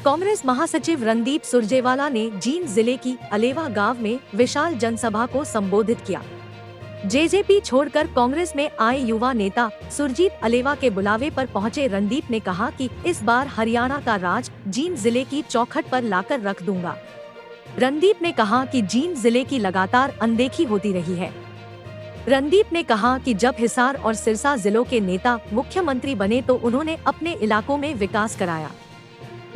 कांग्रेस महासचिव रणदीप सुरजेवाला ने जींद जिले की अलेवा गांव में विशाल जनसभा को संबोधित किया। जेजेपी छोड़कर कांग्रेस में आए युवा नेता सुरजीत अलेवा के बुलावे पर पहुंचे रणदीप ने कहा कि इस बार हरियाणा का राज जींद जिले की चौखट पर लाकर रख दूंगा। रणदीप ने कहा कि जींद जिले की लगातार अनदेखी होती रही है। रणदीप ने कहा कि जब हिसार और सिरसा जिलों के नेता मुख्यमंत्री बने तो उन्होंने अपने इलाकों में विकास कराया।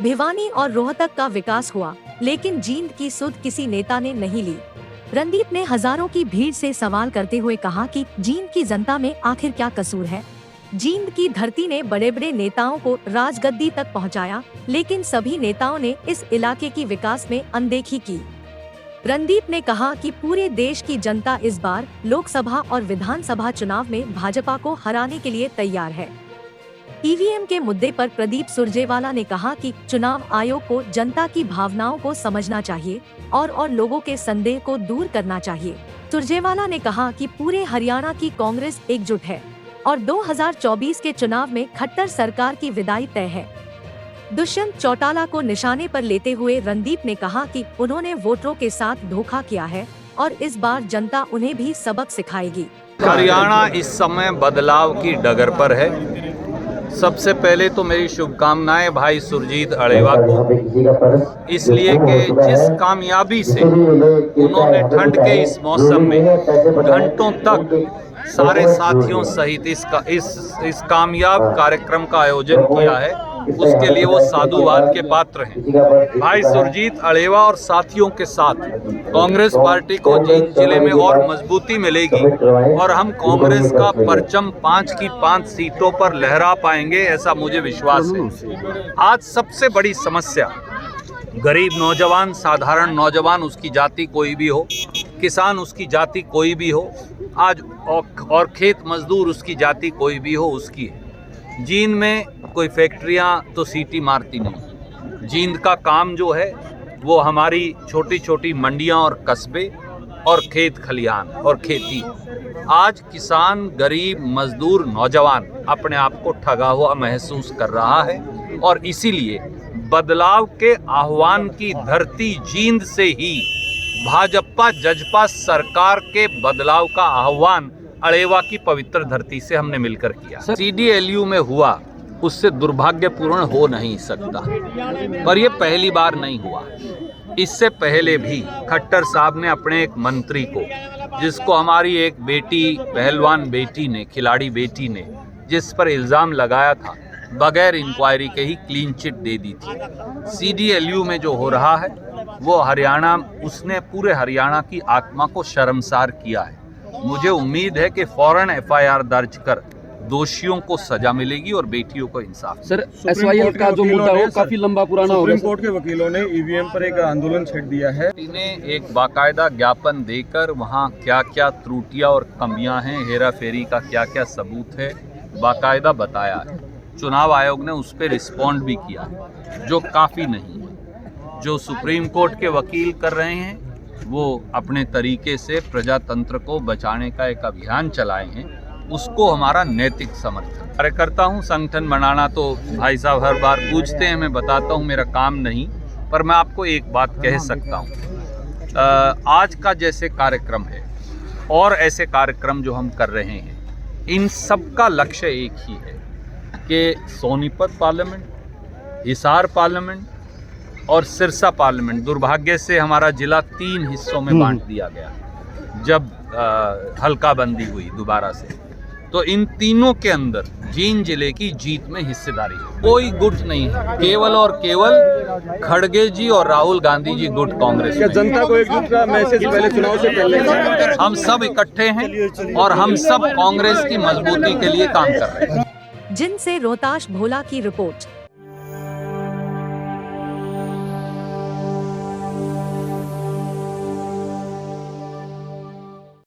भिवानी और रोहतक का विकास हुआ, लेकिन जींद की सुध किसी नेता ने नहीं ली। रणदीप ने हजारों की भीड़ से सवाल करते हुए कहा कि जींद की जनता में आखिर क्या कसूर है। जींद की धरती ने बड़े बड़े नेताओं को राजगद्दी तक पहुंचाया, लेकिन सभी नेताओं ने इस इलाके की विकास में अनदेखी की। रणदीप ने कहा कि पूरे देश की जनता इस बार लोकसभा और विधानसभा चुनाव में भाजपा को हराने के लिए तैयार है। ईवीएम के मुद्दे पर प्रदीप सुरजेवाला ने कहा कि चुनाव आयोग को जनता की भावनाओं को समझना चाहिए और लोगों के संदेह को दूर करना चाहिए। सुरजेवाला ने कहा कि पूरे हरियाणा की कांग्रेस एकजुट है और 2024 के चुनाव में खट्टर सरकार की विदाई तय है। दुष्यंत चौटाला को निशाने पर लेते हुए रणदीप ने कहा कि उन्होंने वोटरों के साथ धोखा किया है और इस बार जनता उन्हें भी सबक सिखाएगी। हरियाणा इस समय बदलाव की डगर पर है। सबसे पहले तो मेरी शुभकामनाएं भाई सुरजीत अलेवा को, इसलिए कि जिस कामयाबी से उन्होंने ठंड के इस मौसम में घंटों तक सारे साथियों सहित इस कामयाब कार्यक्रम का आयोजन किया है, उसके लिए वो साधुवाद के पात्र हैं। भाई सुरजीत अलेवा और साथियों के साथ कांग्रेस पार्टी को जींद जिले में और मजबूती मिलेगी और हम कांग्रेस का परचम 5 की 5 सीटों पर लहरा पाएंगे, ऐसा मुझे विश्वास है। आज सबसे बड़ी समस्या गरीब नौजवान, साधारण नौजवान, उसकी जाति कोई भी हो, किसान उसकी जाति कोई भी हो, आज और खेत मजदूर उसकी जाति कोई भी हो, उसकी है। जींद में कोई फैक्ट्रियां तो सीटी मारती नहीं। जींद का काम जो है वो हमारी छोटी छोटी मंडियां और कस्बे और खेत खलिहान और खेती। आज किसान, गरीब, मजदूर, नौजवान अपने आप को ठगा हुआ महसूस कर रहा है और इसीलिए बदलाव के आह्वान की धरती जींद से ही भाजपा जजपा सरकार के बदलाव का आह्वान अलेवा की पवित्र धरती से हमने मिलकर किया। CDLU में हुआ उससे दुर्भाग्यपूर्ण हो नहीं सकता, पर यह पहली बार नहीं हुआ। इससे पहले भी खट्टर साहब ने अपने एक मंत्री को, जिसको हमारी एक बेटी, पहलवान बेटी ने, खिलाड़ी बेटी ने, जिस पर इल्जाम लगाया था, बगैर इंक्वायरी के ही क्लीन चिट दे दी थी। CDLU में जो हो रहा है वो हरियाणा, उसने पूरे हरियाणा की आत्मा को शर्मसार किया है। मुझे उम्मीद है कि फौरन FIR दर्ज कर दोषियों को सजा मिलेगी और बेटियों को इंसाफ। सर, SYL का जो मुद्दा हो काफी लंबा पुराना हो गया। सुप्रीम कोर्ट के वकीलों ने EVM पर एक आंदोलन छेड़ दिया है। इन्हें एक बाकायदा ज्ञापन देकर वहाँ क्या क्या त्रुटियां और कमियां हैं, हेरा फेरी का क्या क्या सबूत है, बाकायदा बताया है। चुनाव आयोग ने उस पर रिस्पॉन्ड भी किया, जो काफ़ी नहीं है। जो सुप्रीम कोर्ट के वकील कर रहे हैं वो अपने तरीके से प्रजातंत्र को बचाने का एक अभियान चलाए हैं, उसको हमारा नैतिक समर्थन। कार्यकर्ता हूँ, संगठन बनाना तो भाई साहब हर बार पूछते हैं, मैं बताता हूँ मेरा काम नहीं, पर मैं आपको एक बात कह सकता हूँ। आज का जैसे कार्यक्रम है और ऐसे कार्यक्रम जो हम कर रहे हैं, इन सब का लक्ष्य एक ही है कि सोनीपत पार्लियामेंट, हिसार पार्लियामेंट और सिरसा पार्लियामेंट, दुर्भाग्य से हमारा जिला 3 हिस्सों में बांट दिया गया जब हल्काबंदी हुई दोबारा से, तो इन तीनों के अंदर जींद जिले की जीत में हिस्सेदारी है। कोई गुट नहीं है, केवल और केवल खड़गे जी और राहुल गांधी जी गुट कांग्रेस। क्या जनता को एकजुट का मैसेज पहले चुनाव से पहले? हम सब इकट्ठे हैं और हम सब कांग्रेस की मजबूती के लिए काम कर रहे हैं। जिनसे रोहताश भोला की रिपोर्ट।